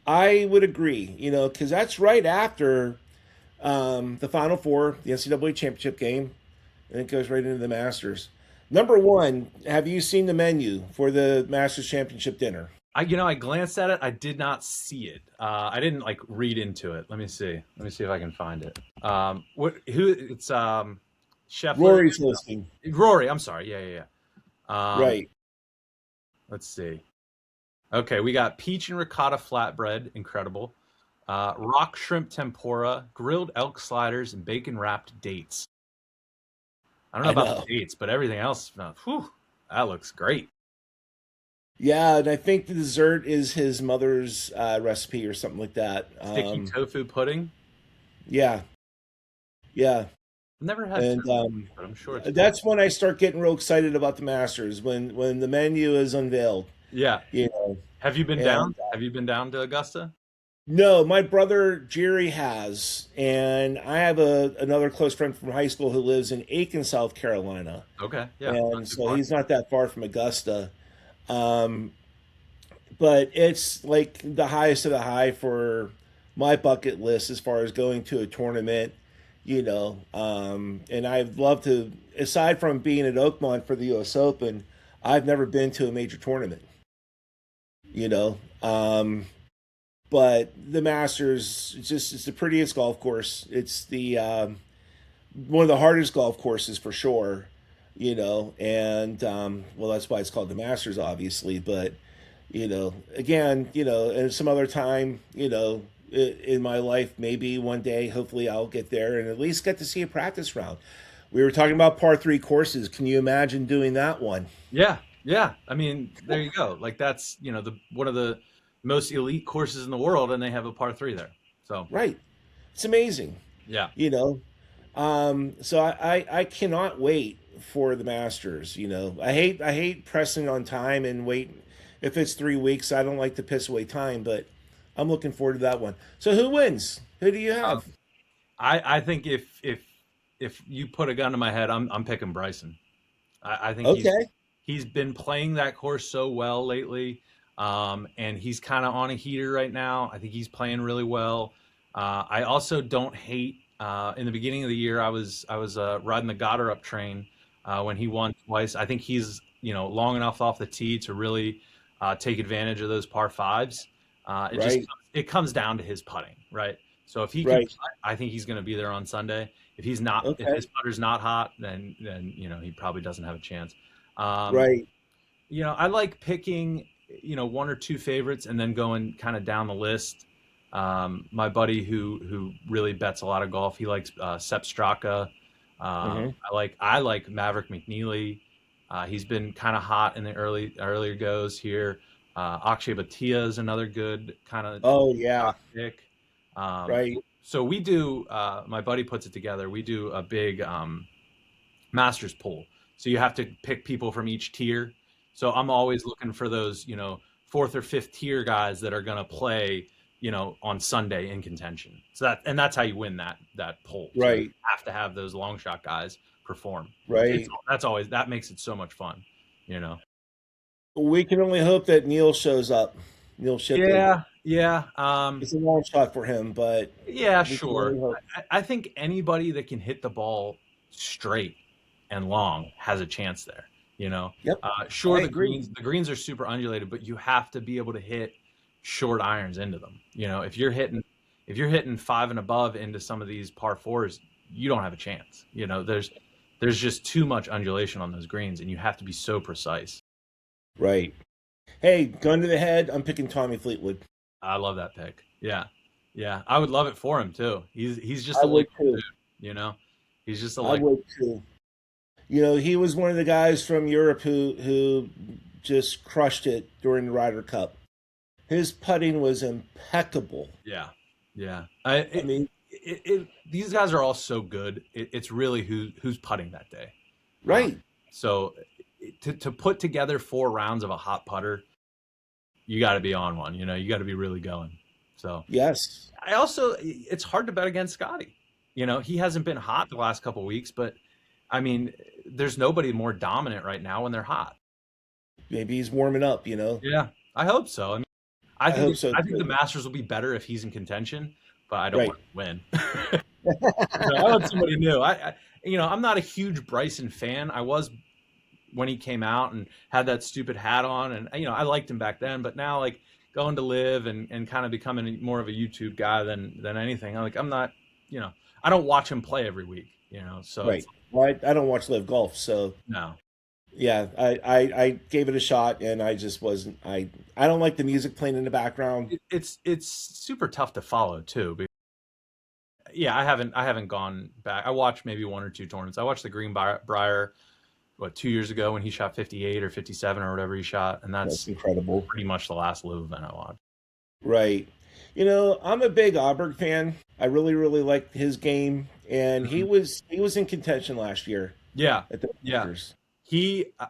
S1: I would agree, because that's right after the Final Four, the NCAA championship game, and it goes right into the Masters. Number one, have you seen the menu for the Masters Championship dinner?
S2: I glanced at it. I did not see it. I didn't like read into it. Let me see. Let me see if I can find it. Who it's Scheffler.
S1: Rory's hosting.
S2: Rory. I'm sorry. Yeah, yeah, yeah.
S1: Right.
S2: Let's see. Okay, we got peach and ricotta flatbread, incredible. Rock shrimp tempura, grilled elk sliders, and bacon wrapped dates. I don't know
S1: I
S2: about the
S1: know.
S2: dates, but everything else, whew, that looks great.
S1: Yeah, and I think the dessert is his mother's recipe or something like that.
S2: Sticky tofu pudding.
S1: Yeah, yeah.
S2: I've never had
S1: And
S2: tofu, but I'm sure it's good.
S1: that's when I start getting real excited about the Masters, when the menu is unveiled.
S2: Yeah.
S1: You know,
S2: Have you been
S1: and
S2: down? Have you been down to Augusta?
S1: no, my brother Jerry has, and I have another close friend from high school who lives in Aiken, South Carolina,
S2: Okay. Yeah. Not
S1: and
S2: too
S1: so
S2: far.
S1: he's not that far from Augusta. Um, but it's like the highest of the high for my bucket list as far as going to a tournament. And I'd love to. Aside from being at Oakmont for the U.S. Open, I've never been to a major tournament. You know, but the Masters, it's the prettiest golf course. It's the one of the hardest golf courses for sure. And well, that's why it's called the Masters, obviously. But Again, and some other time, in my life, maybe one day, hopefully I'll get there and at least get to see a practice round. We were talking about par three courses. Can you imagine doing that one?
S2: Yeah, yeah. I mean, there you go. Like that's the one of the most elite courses in the world, and they have a par three there. So
S1: Right. It's amazing,
S2: yeah,
S1: you know. So I cannot wait for the Masters. I hate pressing on time and wait. If it's 3 weeks, I don't like to piss away time, but I'm looking forward to that one. So who wins? Who do you
S2: um,
S1: have?
S2: I think if you put a gun to my head, I'm picking Bryson. I think
S1: Okay.
S2: he's been playing that course so well lately, and he's kind of on a heater right now. I think he's playing really well. I also don't hate. In the beginning of the year, I was riding the Goddard up train when he won twice. I think he's long enough off the tee to really take advantage of those par fives.
S1: Right.
S2: It comes down to his putting, right? So if he can,
S1: Right.
S2: putt, I think he's going to be there on Sunday. If he's not, if
S1: Okay.
S2: his putter's not hot, then he probably doesn't have a chance. Um,
S1: Right.
S2: I like picking one or two favorites and then going kind of down the list. My buddy who really bets a lot of golf, he likes Sepp Straka.
S1: Hmm.
S2: I like Maverick McNeely. He's been kind of hot in the earlier goes here. Akshay Bhatia is another good kind of
S1: Oh yeah.
S2: pick. Um,
S1: Right.
S2: so we do. My buddy puts it together. We do a big Masters pool. So you have to pick people from each tier. So I'm always looking for those, fourth or fifth tier guys that are going to play, on Sunday in contention. That's how you win that poll. So you
S1: Right.
S2: have to have those long shot guys perform.
S1: Right.
S2: That makes it so much fun, you know.
S1: We can only hope that Neil shows up. Neil Shipley.
S2: Yeah, yeah.
S1: It's a long shot for him, but
S2: Yeah,
S1: we can
S2: sure.
S1: only hope.
S2: I think anybody that can hit the ball straight and long has a chance there.
S1: Yep.
S2: Sure,
S1: I
S2: the
S1: agree.
S2: greens are super undulated, but you have to be able to hit short irons into them. If you're hitting five and above into some of these par fours, you don't have a chance. There's just too much undulation on those greens, and you have to be so precise.
S1: Right. Hey, gun to the head. I'm picking Tommy Fleetwood.
S2: I love that pick. Yeah, yeah. I would love it for him too. He's just
S1: I
S2: a
S1: would
S2: likable
S1: too.
S2: dude. You know, he's just a
S1: I
S2: like.
S1: would too. He was one of the guys from Europe who just crushed it during the Ryder Cup. His putting was impeccable.
S2: Yeah, yeah.
S1: I mean,
S2: These guys are all so good. It's really who's putting that day. Uh,
S1: right.
S2: so to put together 4 rounds of a hot putter, you got to be on one. You got to be really going. So
S1: Yes.
S2: it's hard to bet against Scotty. He hasn't been hot the last couple weeks, but I mean, there's nobody more dominant right now when they're hot.
S1: Maybe he's warming up.
S2: Yeah, I hope so. I mean, I
S1: I hope
S2: think
S1: so
S2: I think the
S1: too.
S2: Masters will be better if he's in contention, but I don't
S1: Right.
S2: want to win. I want somebody new. I'm not a huge Bryson fan. I was when he came out and had that stupid hat on, and I liked him back then. But now, like going to live and kind of becoming more of a YouTube guy than anything. I'm not, I don't watch him play every week. So
S1: Right.
S2: it's
S1: Well, I don't watch live golf, so
S2: no.
S1: yeah, I gave it a shot, and I just wasn't. I don't like the music playing in the background.
S2: It's super tough to follow too. Yeah, I haven't gone back. I watched maybe one or two tournaments. I watched the Greenbrier 2 years ago when he shot 58 or 57 or whatever he shot, and
S1: That's
S2: that's
S1: incredible.
S2: pretty much the last live event I watched.
S1: Right. I'm a big Auberg fan. I really, really like his game, and he
S2: Mhm.
S1: was in contention last year
S2: Yeah,
S1: at the
S2: yeah.
S1: Masters.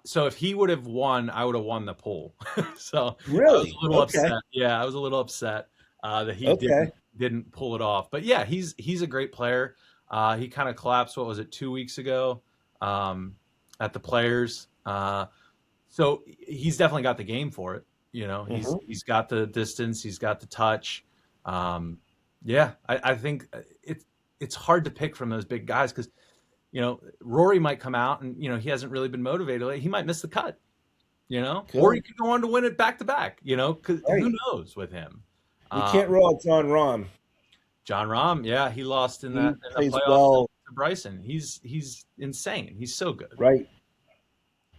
S2: So if he would have won, I would have won the poll. So I was
S1: Really?
S2: a little
S1: Okay.
S2: upset. Yeah, I was a little upset that he
S1: Okay.
S2: didn't pull it off. But yeah, he's a great player. He kind of collapsed. What was it, 2 weeks ago, at the Players? So he's definitely got the game for it.
S1: Hmm.
S2: He's got the distance. He's got the touch. Yeah, I think it's hard to pick from those big guys because Rory might come out and he hasn't really been motivated. He might miss the cut, or he
S1: Good.
S2: could go on to win it back to back. Because who
S1: Right.
S2: knows with him.
S1: You
S2: Um,
S1: can't rule out John Rahm.
S2: John Rahm, yeah, he lost in
S1: He
S2: the
S1: plays
S2: playoffs
S1: well,
S2: to Bryson. He's insane. He's so good.
S1: right?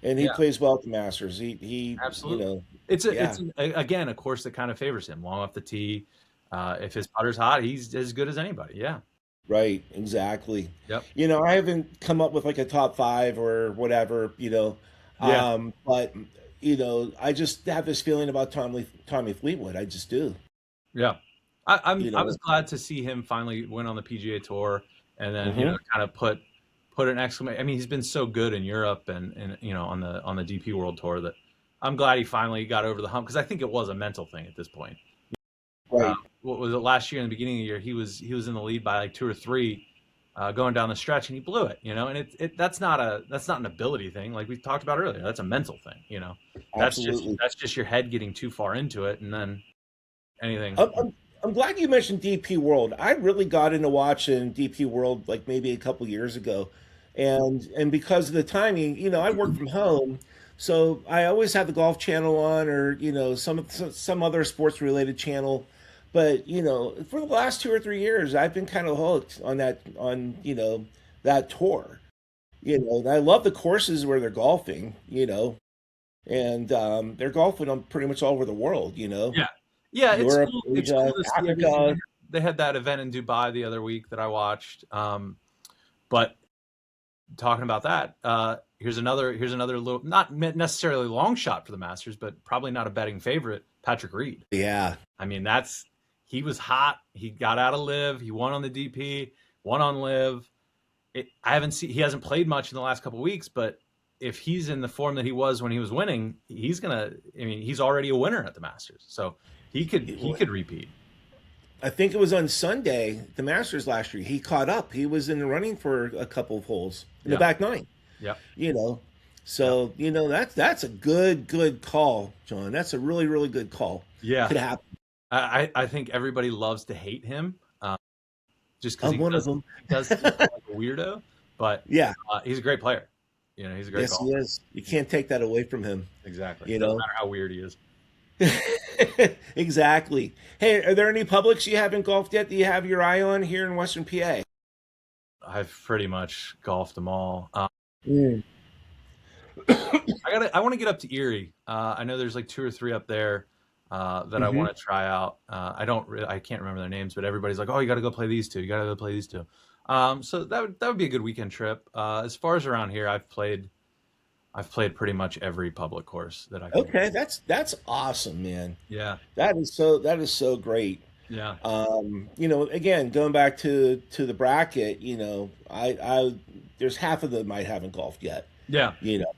S1: And he
S2: Yeah,
S1: plays well at the Masters. He
S2: absolutely.
S1: Yeah.
S2: Again a course that kind of favors him, long off the tee. If his putter's hot, he's as good as anybody. Yeah.
S1: Right, exactly.
S2: Yep.
S1: I haven't come up with like a top five or whatever,
S2: Yeah.
S1: but I just have this feeling about Tommy Fleetwood. I just do.
S2: Yeah.
S1: You
S2: I was
S1: know.
S2: glad to see him finally win on the PGA Tour, and then
S1: Hmm.
S2: kind of put an exclamation. I mean, he's been so good in Europe and on the DP World Tour that I'm glad he finally got over the hump, because I think it was a mental thing at this point. Uh,
S1: Right.
S2: what was it last year in the beginning of the year? He was in the lead by like two or three, going down the stretch, and he blew it. And that's not an ability thing like we talked about earlier. That's a mental thing.
S1: Absolutely.
S2: That's just your head getting too far into it, and then anything.
S1: I'm, I'm, I'm glad you mentioned DP World. I really got into watching DP World like maybe a couple years ago, and because of the timing, I work from home, so I always have the Golf Channel on, or some other sports related channel. But for the last 2 or 3 years, I've been kind of hooked on that tour. And I love the courses where they're golfing. And they're golfing on pretty much all over the world.
S2: Yeah. Yeah,
S1: Europe,
S2: it's cool
S1: Asia,
S2: to see everything.
S1: Africa.
S2: They had that event in Dubai the other week that I watched. But talking about that, here's another little, not necessarily long shot for the Masters, but probably not a betting favorite, Patrick Reed.
S1: Yeah.
S2: I mean, he was hot. He got out of live. He won on the DP, won on live. He hasn't played much in the last couple of weeks, but if he's in the form that he was when he was winning, he's already a winner at the Masters. So he could repeat.
S1: I think it was on Sunday, the Masters last year. He caught up. He was in the running for a couple of holes in the
S2: Yeah.
S1: back nine.
S2: Yeah.
S1: You know,
S2: Yeah.
S1: so that's a good call, John. That's a really really good call.
S2: Yeah.
S1: Could happen.
S2: I think everybody loves to hate him, just because
S1: I'm one of them.
S2: he does seem like a weirdo, but
S1: Yeah.
S2: he's a great player. He's a great
S1: Yes, he
S2: golfer.
S1: is. You can't take that away from him.
S2: Exactly.
S1: You
S2: Doesn't
S1: know.
S2: matter how weird he is.
S1: Exactly. Hey, are there any publics you haven't golfed yet that you have your eye on here in Western PA?
S2: I've pretty much golfed them all.
S1: Mm.
S2: I want to get up to Erie. I know there's like two or three up there that I
S1: Hmm.
S2: want to try out. I can't remember their names, but everybody's like, "Oh, you got to go play these two. You got to go play these two." So that would be a good weekend trip. As far as around here, I've played pretty much every public course that I can.
S1: Okay, that's awesome, man.
S2: Yeah,
S1: That is so great.
S2: yeah,
S1: Again, going back to the bracket, I there's half of them I haven't golfed yet.
S2: yeah.
S1: You know,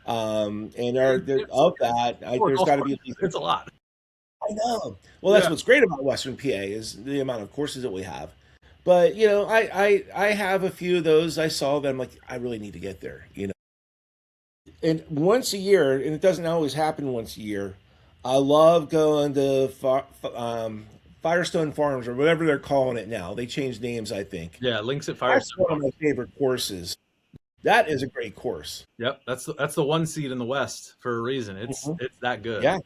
S1: and
S2: It's
S1: of that,
S2: four
S1: there's
S2: golf
S1: got to be at
S2: courses.
S1: least.
S2: It's a lot.
S1: I know. Well, that's
S2: Yeah,
S1: what's great about Western PA is the amount of courses that we have. But I have a few of those. I saw them like I really need to get there. And once a year, and it doesn't always happen once a year. I love going to Firestone Farms or whatever they're calling it now. They changed names, I think.
S2: yeah. Links at
S1: That's
S2: Firestone
S1: one of
S2: Farm.
S1: my favorite courses. That is a great course.
S2: Yep, that's the one seed in the West for a reason.
S1: Mhm.
S2: It's that good.
S1: Yeah,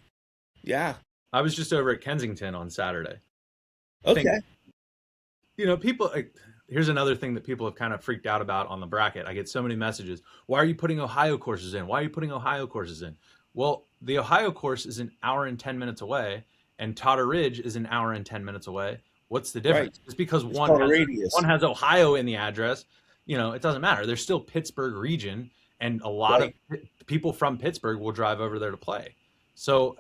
S1: yeah.
S2: I was just over at Kensington on Saturday. I think
S1: Okay.
S2: people. Here's another thing that people have kind of freaked out about on the bracket. I get so many messages. Why are you putting Ohio courses in? Why are you putting Ohio courses in? Well, the Ohio course is an hour and 10 minutes away, and Totter Ridge is an hour and 10 minutes away. What's the
S1: Right.
S2: difference? Just because
S1: It's called a radius.
S2: one has Ohio in the address, it doesn't matter. There's still Pittsburgh region, and a lot of
S1: Right.
S2: people from Pittsburgh will drive over there to play. So,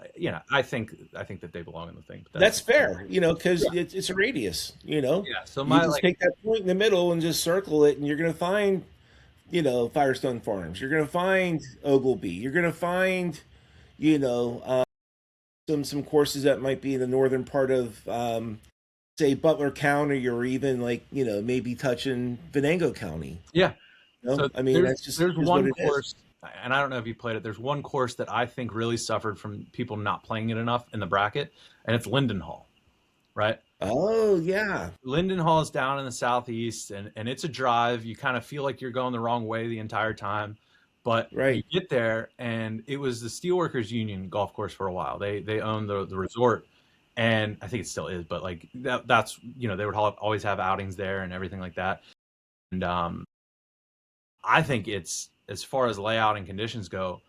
S2: I think that they belong in the thing. But
S1: That's fair, because
S2: yeah,
S1: it's a radius.
S2: yeah. So
S1: You
S2: my
S1: just take that point in the middle and just circle it, and you're going to find, Firestone Farms. You're going to find Ogleby. You're going to find, you know, uh, some courses that might be in the northern part of, say, Butler County, or even like, maybe touching Venango County.
S2: yeah. So
S1: I mean, that's just
S2: there's
S1: is what
S2: one
S1: it is.
S2: course, and I don't know if you played it. There's one course that I think really suffered from people not playing it enough in the bracket, and it's Lindenhall, right?
S1: Oh yeah,
S2: Lindenhall is down in the southeast, and it's a drive. You kind of feel like you're going the wrong way the entire time, but you
S1: right.
S2: get there, and it was the Steelworkers Union golf course for a while. They owned the resort, and I think it still is, but like that's they would always have outings there and everything like that. And I think it's, as far as layout and conditions go,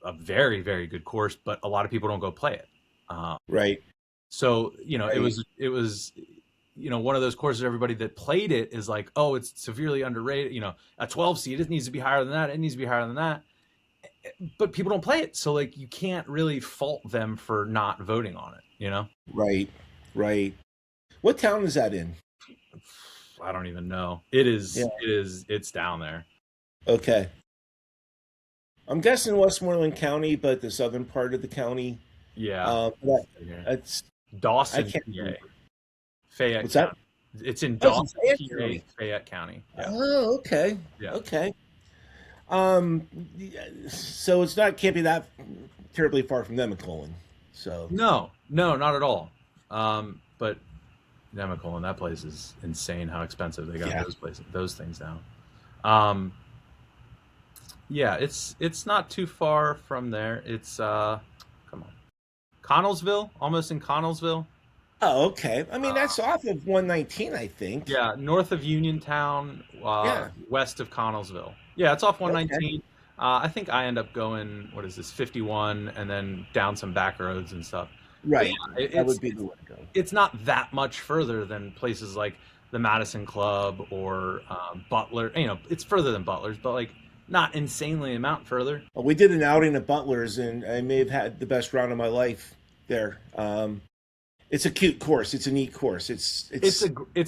S2: a very, very good course, but a lot of people don't go play it. Um,
S1: Right.
S2: so it
S1: Right.
S2: was one of those courses. Everybody that played it is like, oh, it's severely underrated. A 12 seed, it needs to be higher than that. It needs to be higher than that. But people don't play it, so like you can't really fault them for not voting on it.
S1: Right. Right. What town is that in?
S2: I don't even know. It
S1: Yeah.
S2: is. It is. It's down there.
S1: Okay. I'm guessing Westmoreland County, but the southern part of the county.
S2: Yeah.
S1: That's I
S2: Dawson,
S1: can't
S2: PA.
S1: remember.
S2: Fayette
S1: What's that?
S2: County. It's in
S1: Oh, it's in
S2: Dawson,
S1: Fayette
S2: PA,
S1: County.
S2: Fayette County. Yeah.
S1: Oh, okay.
S2: Yeah.
S1: Okay. Um, so it's not can't be that terribly far from them, McClellan. So
S2: No, no, not at all. But Nemacolin, that place is insane how expensive they got
S1: yeah,
S2: those things down. Um, yeah, it's not too far from there. It's come on. Connellsville, almost in Connellsville.
S1: oh, okay. I mean,
S2: Uh,
S1: that's off of 119, I think.
S2: yeah, north of Uniontown,
S1: Yeah.
S2: west of Connellsville. Yeah, it's off
S1: Okay.
S2: 119. I think I end up going, what is this, 51, and then down some back roads and stuff. But
S1: Right.
S2: yeah,
S1: That would be the way to go.
S2: it's not that much further than places like the Madison Club or Butler. It's further than Butler's, but like not insanely amount further.
S1: Well, we did an outing at Butler's, and I may have had the best round of my life there. It's a cute course. It's a neat course.
S2: It's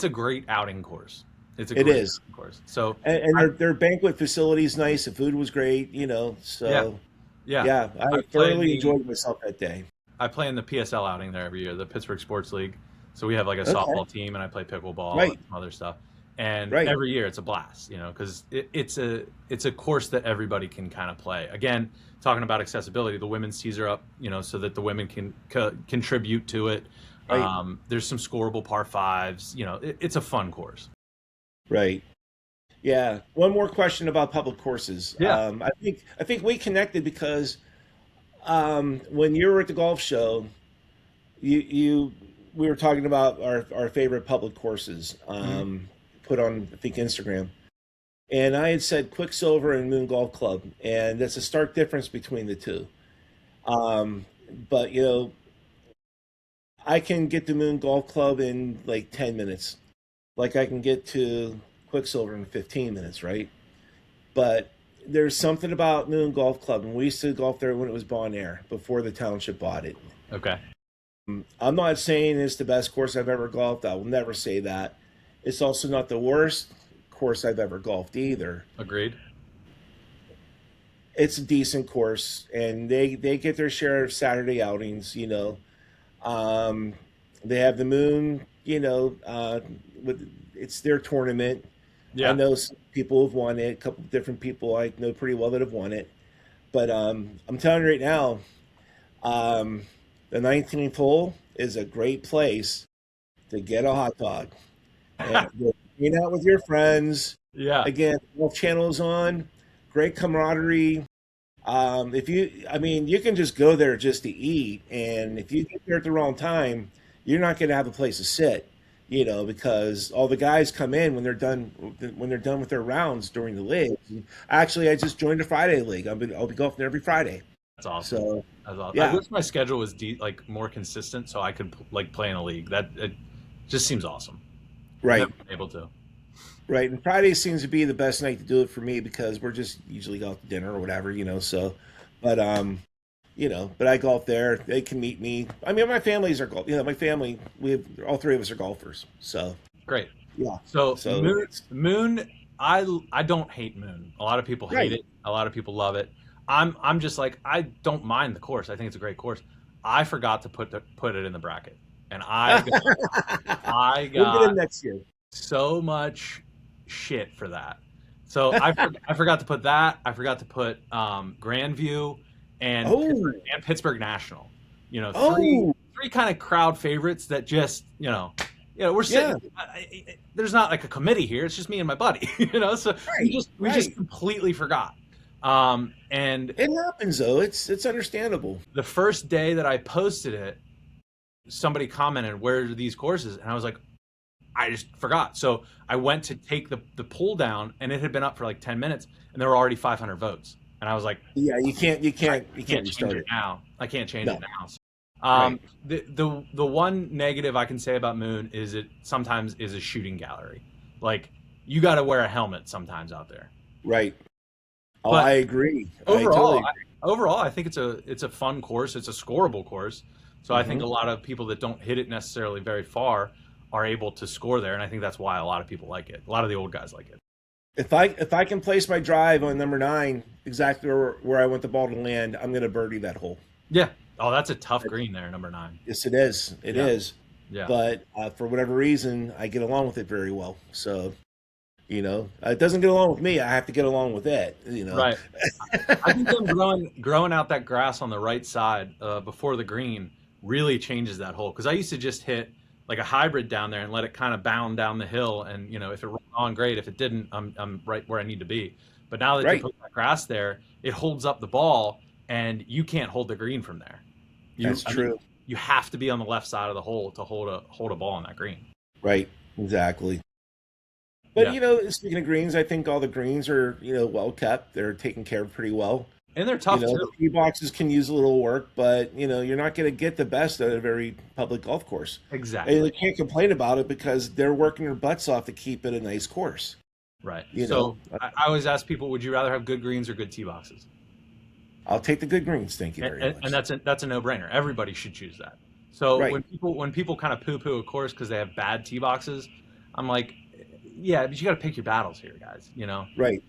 S2: a great outing course. It's a
S1: It
S2: great
S1: is,
S2: outing course. So
S1: and
S2: I,
S1: their banquet facility is nice. The food was great.
S2: yeah,
S1: So
S2: yeah.
S1: yeah,
S2: I
S1: I
S2: play in
S1: thoroughly
S2: the
S1: enjoyed myself that day.
S2: I play in the PSL outing there every year, the Pittsburgh Sports League. So we have like a
S1: Okay.
S2: softball team, and I play pickleball and
S1: Right.
S2: some other stuff. And
S1: Right.
S2: every year it's a blast, because it's a course that everybody can kind of play. Again, talking about accessibility, the women's tees are up, so that the women can contribute to it.
S1: Right.
S2: There's some scoreable par fives. It's a fun course.
S1: Right. Yeah. One more question about public courses.
S2: Yeah.
S1: I think we connected because when you were at the golf show, you we were talking about our favorite public courses
S2: Mhm.
S1: put on I think Instagram, and I had said Quicksilver and Moon Golf Club, and that's a stark difference between the two. Um, but I can get to Moon Golf Club in like 10 minutes, like I can get to Quicksilver in 15 minutes, right? But there's something about Moon Golf Club, and we used to golf there when it was Bon Air before the township bought it.
S2: Okay.
S1: I'm not saying it's the best course I've ever golfed. I will never say that. It's also not the worst course I've ever golfed either.
S2: Agreed.
S1: It's a decent course, and they get their share of Saturday outings. Um, they have the Moon. With it's their tournament. I
S2: Yeah.
S1: know some people have won it. A couple of different people I know pretty well that have won it. But I'm telling you right now, um, the 19th hole is a great place to get a hot dog and you'll hang out with your friends.
S2: Yeah.
S1: Again, Golf Channel is on. Great camaraderie. I mean, you can just go there just to eat, and if you get there at the wrong time, you're not going to have a place to sit. Because all the guys come in when they're done with their rounds during the league. Actually, I just joined a Friday league. I'll be golfing there every Friday.
S2: That's awesome.
S1: So
S2: That's awesome. I
S1: yeah,
S2: wish my schedule was like more consistent so I could like play in a league. That it just seems awesome.
S1: right,
S2: Never been able to.
S1: right. And Friday seems to be the best night to do it for me because we're just usually go out to dinner or whatever. So, but but I golf there. They can meet me. I mean, my families are golf. My family. All three of us are golfers. So
S2: Great.
S1: yeah.
S2: So
S1: So
S2: Moon, I don't hate Moon. A lot of people hate
S1: right.
S2: it. A lot of people love it. I'm just like I don't mind the course. I think it's a great course. I forgot to put it in the bracket, and I
S1: We'll get
S2: got
S1: him next year.
S2: so much shit for that. So I forgot to put that. I forgot to put Grandview and
S1: Oh,
S2: Pittsburgh National. Three
S1: oh,
S2: three kind of crowd favorites that just we're
S1: yeah.
S2: sitting. There's not like a committee here. It's just me and my buddy. So we
S1: Right,
S2: just
S1: right.
S2: completely forgot. And
S1: It happens though. It's understandable.
S2: the first day that I posted it, somebody commented, "Where are these courses?" And I was like, I just forgot. So I went to take the poll down, and it had been up for like 10 minutes, and there were already 500 votes. And I was like,
S1: Yeah, you
S2: I
S1: can't
S2: can't change
S1: restart
S2: it
S1: it.
S2: now. I can't change it
S1: No,
S2: now.
S1: right,
S2: The one negative I can say about Moon is it sometimes is a shooting gallery. Like you got to wear a helmet sometimes out there.
S1: right. Oh,
S2: But
S1: I agree. I totally
S2: overall,
S1: agree.
S2: I think it's a fun course. It's a scoreable course. So I think
S1: Hmm.
S2: a lot of people that don't hit it necessarily very far are able to score there, and I think that's why a lot of people like it. A lot of the old guys like it.
S1: If I can place my drive on number 9 exactly where I want the ball to land, I'm going to birdie that hole.
S2: Yeah. Oh, that's a tough green there, number 9.
S1: Yes, it is. It
S2: Yeah.
S1: is.
S2: Yeah.
S1: But for whatever reason, I get along with it very well. So it doesn't get along with me. I have to get along with it.
S2: Right. I think them growing out that grass on the right side before the green really changes that hole. Because I used to just hit like a hybrid down there and let it kind of bound down the hill, and if it rolled on, great. If it didn't, I'm right where I need to be. But now that you
S1: Right.
S2: put that grass there, it holds up the ball, and you can't hold the green from there.
S1: That's
S2: I mean,
S1: true.
S2: you have to be on the left side of the hole to hold a ball on that green.
S1: Right. Exactly. But
S2: Yeah,
S1: speaking of greens, I think all the greens are well kept. They're taken care of pretty well.
S2: and they're tough
S1: The
S2: too.
S1: tee boxes can use a little work, but you're not going to get the best out of every public golf course. And
S2: Exactly.
S1: they can't complain about it because they're working their butts off to keep it a nice course.
S2: Right.
S1: You know,
S2: So I always ask people, would you rather have good greens or good tee boxes?
S1: I'll take the good greens. Thank you very
S2: And
S1: much.
S2: that's a no-brainer. Everybody should choose that. So
S1: Right.
S2: when people kind of poo-poo a course because they have bad tee boxes, I'm like, yeah, but you got to pick your battles here, guys.
S1: Right.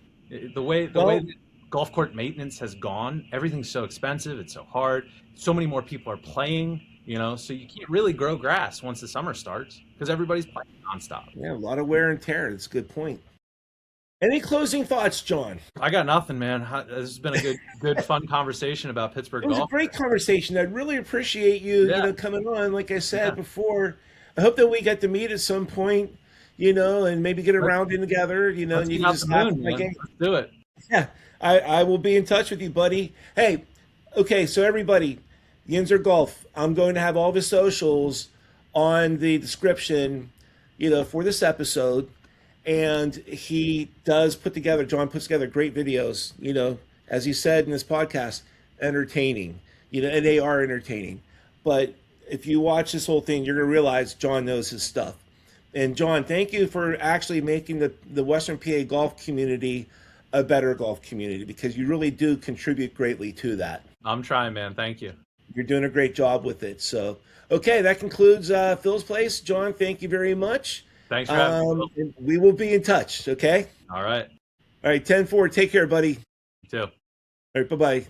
S2: The way
S1: Well,
S2: that golf court maintenance has gone, everything's so expensive, it's so hard. So many more people are playing, so you can't really grow grass once the summer starts because everybody's playing nonstop.
S1: yeah, a lot of wear and tear. That's a good point. Any closing thoughts, John?
S2: I got nothing, man. This has been a good, fun conversation about
S1: It
S2: Pittsburgh
S1: was a
S2: golf.
S1: great conversation. I really appreciate you,
S2: Yeah,
S1: coming on. Like I
S2: yeah.
S1: said before, I hope that we get to meet at some point, and maybe get a
S2: Let's,
S1: round in together,
S2: let's
S1: and you
S2: get
S1: can
S2: out the
S1: just laugh at
S2: moon,
S1: my
S2: man.
S1: game.
S2: Let's do it.
S1: Yeah, I will be in touch with you, buddy. Hey, okay, so everybody, Yinzer Golf, I'm going to have all the socials on the description, for this episode. And John puts together great videos, as he said in this podcast, entertaining, and they are entertaining. But if you watch this whole thing, you're going to realize John knows his stuff. And John, thank you for actually making the Western PA golf community a better golf community because you really do contribute greatly to that.
S2: I'm trying, man. Thank you.
S1: You're doing a great job with it. So, okay, that concludes Phil's Place. John, thank you very much.
S2: Thanks for having me, Will.
S1: And we will be in touch, okay?
S2: All right.
S1: All right, 10-4. Take care, buddy.
S2: You too.
S1: All right, bye-bye.